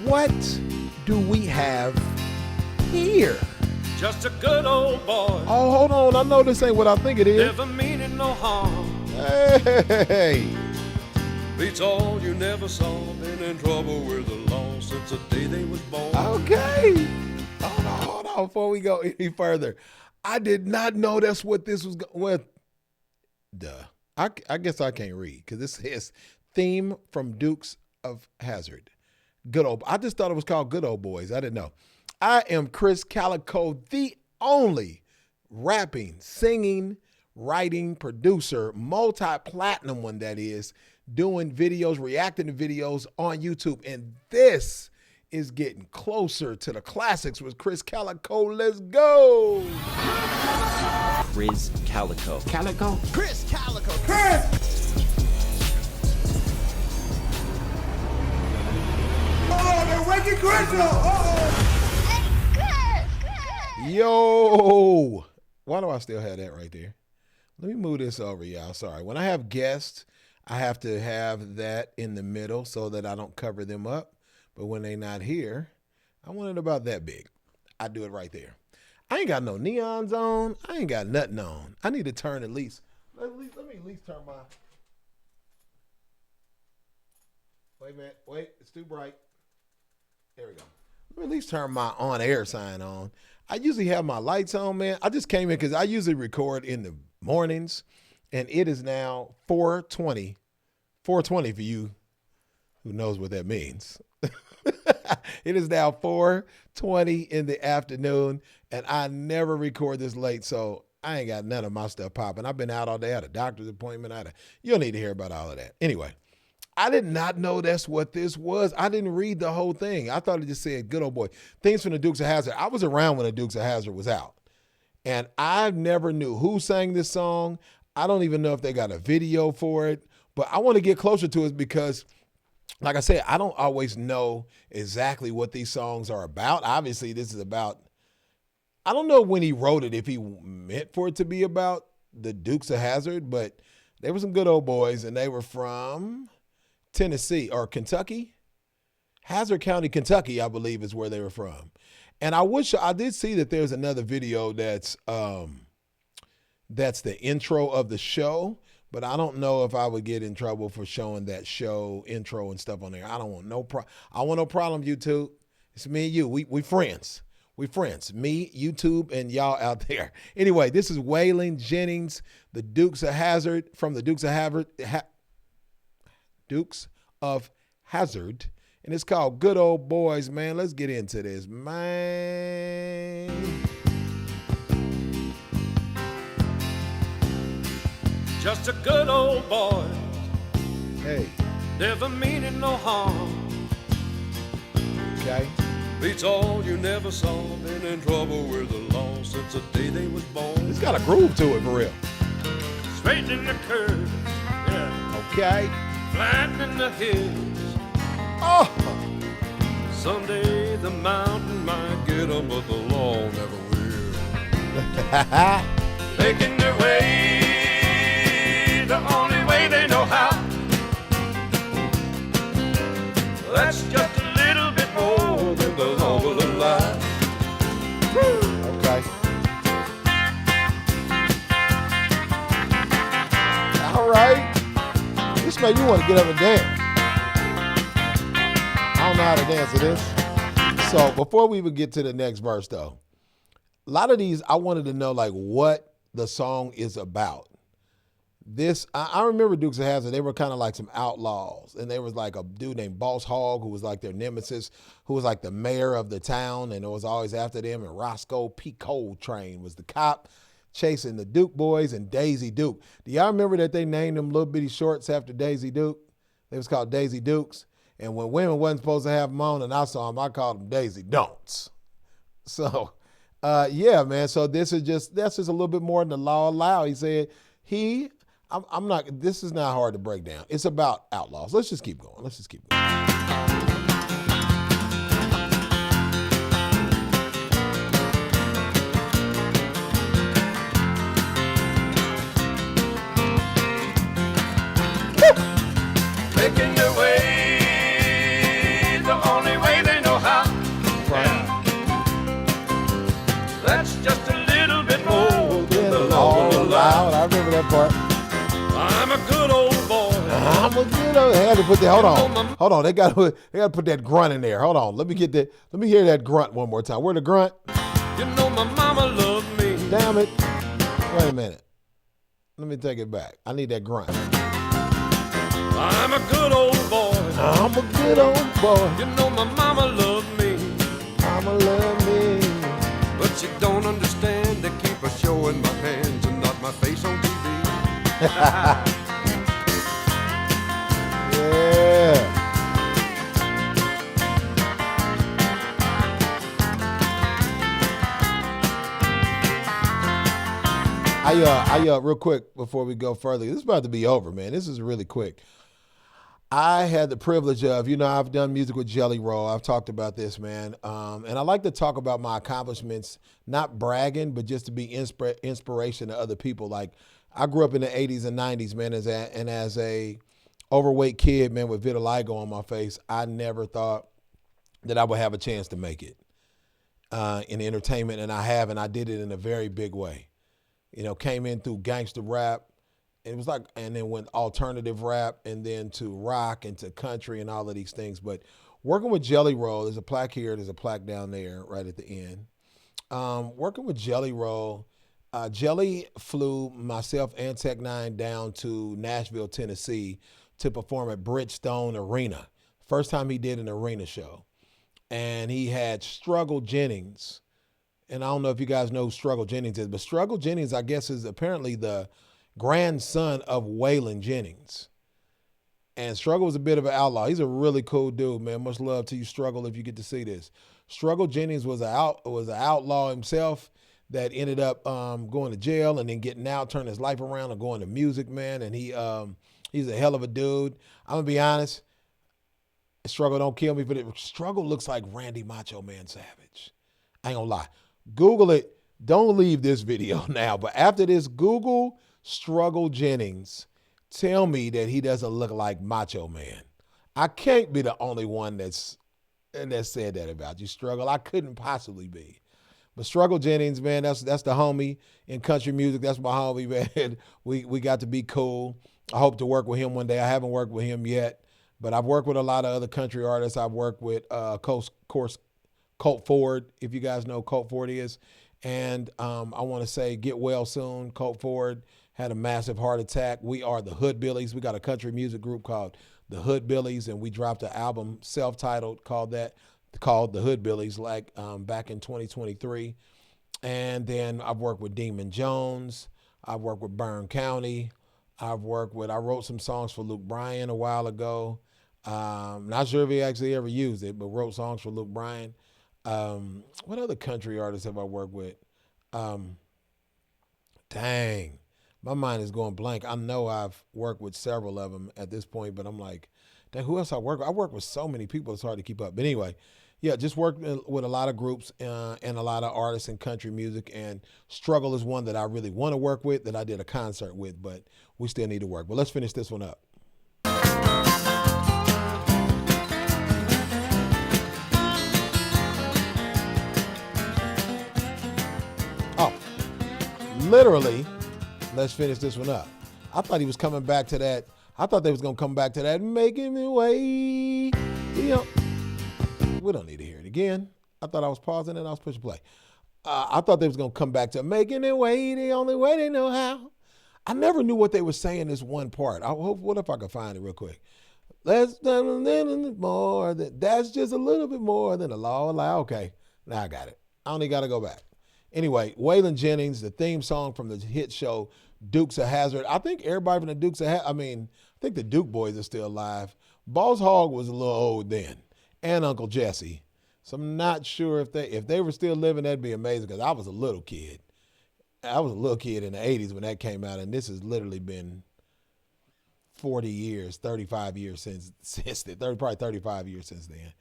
what do we have here? Just a good old boy. Oh, hold on. I know this ain't what I think it is. Never meaning no harm. Hey. Beats all you never saw. Been in trouble with the law since the day they was born. Okay. Hold on. Before we go any further, I did not know that's what this was. I guess I can't read because this says theme from Dukes of Hazzard. Good old. I just thought it was called Good Old Boys. I didn't know. I am Krizz Kaliko, the only rapping, singing, writing, producer, multi-platinum one that is, doing videos, reacting to videos on YouTube. And this is getting closer to the classics with Krizz Kaliko. Let's go. Krizz Kaliko. Kaliko? Krizz Kaliko. Krizz! Oh, they're waking Krizz up! Uh-oh! Yo, why do I still have that right there? Let me move this over, y'all. Sorry. When I have guests, I have to have that in the middle so that I don't cover them up. But when they're not here, I want it about that big. I do it right there. I ain't got no neons on. I ain't got nothing on. I need to turn at least. Let me at least turn my. Wait a minute. Wait, it's too bright. There we go. Let me at least turn my on-air sign on. I usually have my lights on, man. I just came in because I usually record in the mornings, and it is now 4:20. 4:20 for you who knows what that means. It is now 4:20 in the afternoon, and I never record this late, so I ain't got none of my stuff popping. I've been out all day. I had a doctor's appointment. You don't need to hear about all of that. Anyway. I did not know that's what this was. I didn't read the whole thing. I thought it just said good old boy. Things from the Dukes of Hazzard. I was around when the Dukes of Hazzard was out. And I never knew who sang this song. I don't even know if they got a video for it. But I want to get closer to it because, like I said, I don't always know exactly what these songs are about. Obviously, this is about, I don't know when he wrote it, if he meant for it to be about the Dukes of Hazzard. But they were some good old boys, and they were from Tennessee or Kentucky. Hazard County, Kentucky, I believe is where they were from. And I did see that there's another video that's the intro of the show, but I don't know if I would get in trouble for showing that show intro and stuff on there. I don't want no I want no problem, YouTube. It's me and you. We friends. We friends. Me, YouTube, and y'all out there. Anyway, this is Waylon Jennings, the Dukes of Hazzard, from the Dukes of Hazzard. Dukes of Hazzard, and it's called Good Old Boys, man. Let's get into this, man. Just a good old boy. Hey. Never meaning no harm. Okay. Beats all you never saw. Been in trouble with the law since the day they was born. It's got a groove to it, for real. Straightening the curves. Yeah. Okay. Flattening the hills. Oh! Someday the mountain might get them, but the law never will. Making their way the only way they know how. That's just a little bit more than the law will allow. Okay. All right. This made me want to get up and dance. I don't know how to dance to this. So before we even get to the next verse, though, a lot of these I wanted to know like what the song is about. This I remember Dukes of Hazzard. They were kind of like some outlaws, and there was like a dude named Boss Hogg who was like their nemesis, who was like the mayor of the town, and it was always after them. And Roscoe P. Coltrane was the cop chasing the Duke boys, and Daisy Duke. Do y'all remember that they named them little bitty shorts after Daisy Duke? They was called Daisy Dukes. And when women wasn't supposed to have them on and I saw them, I called them Daisy Don'ts. So, yeah, man. So that's just a little bit more than the law allow. He said, this is not hard to break down. It's about outlaws. Let's just keep going. Making their way the only way they know part. I'm a good old boy. I'm a good old. They had to put that. Hold on. They got to put that grunt in there. Hold on. Let me get that. Let me hear that grunt one more time. Where the grunt? You know my mama loved me. Damn it. Wait a minute. Let me take it back. I need that grunt. I'm a good old boy. I'm a good old boy. You know my mama loved me. Mama love me. But you don't understand. They keep a showing my hands and not my face on TV. Yeah. I real quick before we go further, this is about to be over, man. This is really quick. I had the privilege of, I've done music with Jelly Roll. I've talked about this, man. And I like to talk about my accomplishments, not bragging, but just to be inspiration to other people. Like, I grew up in the 80s and 90s, man, as a overweight kid, man, with vitiligo on my face. I never thought that I would have a chance to make it in entertainment, and I have, and I did it in a very big way. Came in through gangster rap. It was like, and then went alternative rap, and then to rock and to country and all of these things. But working with Jelly Roll, there's a plaque here, there's a plaque down there right at the end. Working with Jelly Roll, Jelly flew myself and Tech Nine down to Nashville, Tennessee to perform at Bridgestone Arena. First time he did an arena show. And he had Struggle Jennings. And I don't know if you guys know who Struggle Jennings is, but Struggle Jennings, I guess, is apparently the grandson of Waylon Jennings. And Struggle was a bit of an outlaw. He's a really cool dude, man. Much love to you, Struggle, if you get to see this. Struggle Jennings was an outlaw himself that ended up going to jail and then getting out, turning his life around and going to music, man. And he's a hell of a dude. I'm going to be honest. Struggle don't kill me, but Struggle looks like Randy Macho Man Savage. I ain't going to lie. Google it. Don't leave this video now. But after this, Google Struggle Jennings. Tell me that he doesn't look like Macho Man. I can't be the only one that said that about you, Struggle. I couldn't possibly be. But Struggle Jennings, man, that's the homie in country music. That's my homie, man. We got to be cool. I hope to work with him one day. I haven't worked with him yet, but I've worked with a lot of other country artists. I've worked with, Colt Ford, if you guys know who Colt Ford is. And I want to say get well soon. Colt Ford had a massive heart attack. We are the Hoodbillies. We got a country music group called the Hoodbillies, and we dropped an album self-titled called the Hoodbillies back in 2023. And then I've worked with Demon Jones. I've worked with Byrne County. I wrote some songs for Luke Bryan a while ago. Not sure if he actually ever used it, but wrote songs for Luke Bryan. What other country artists have I worked with? Dang, my mind is going blank. I know I've worked with several of them at this point, but I'm like, dang, who else I work with? I work with so many people, it's hard to keep up. But anyway, yeah, just worked with a lot of groups and a lot of artists in country music, and Struggle is one that I really want to work with, that I did a concert with, but we still need to work. But let's finish this one up. Oh, literally, let's finish this one up. I thought he was coming back to that. I thought they was going to come back to that, making me wait. We don't need to hear it again. I thought I was pausing and I was pushing play. I thought they was going to come back to making it wait, the only way they know how. I never knew what they were saying this one part. What if I could find it real quick? Let's do a little more. That's just a little bit more than the law allow. Okay, now I got it. I only got to go back. Anyway, Waylon Jennings, the theme song from the hit show Dukes of Hazzard. I think everybody from the Dukes of Hazzard, I think the Duke boys are still alive. Boss Hogg was a little old then, and Uncle Jesse. So I'm not sure if they were still living, that'd be amazing, because I was a little kid. I was a little kid in the 80s when that came out, and this has literally been 40 years, 35 years since then, probably 35 years since then.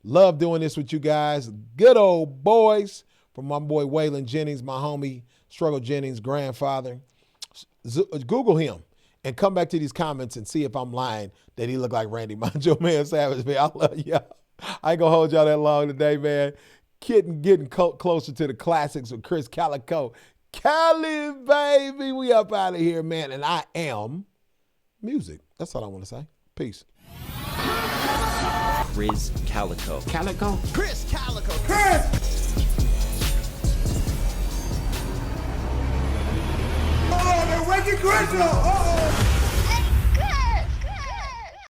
Love doing this with you guys. Good old boys. From my boy Waylon Jennings, my homie Struggle Jennings' grandfather. Google him and come back to these comments and see if I'm lying that he looked like Randy Macho Man Savage. Man, I love y'all. I ain't gonna hold y'all that long today, man. Getting closer to the classics with Krizz, Kaliko, Cali, baby. We up out of here, man. And I am music. That's all I want to say. Peace. Krizz Kaliko. Kaliko? Krizz, Kaliko. Krizz! Oh, they're waking Krizz up.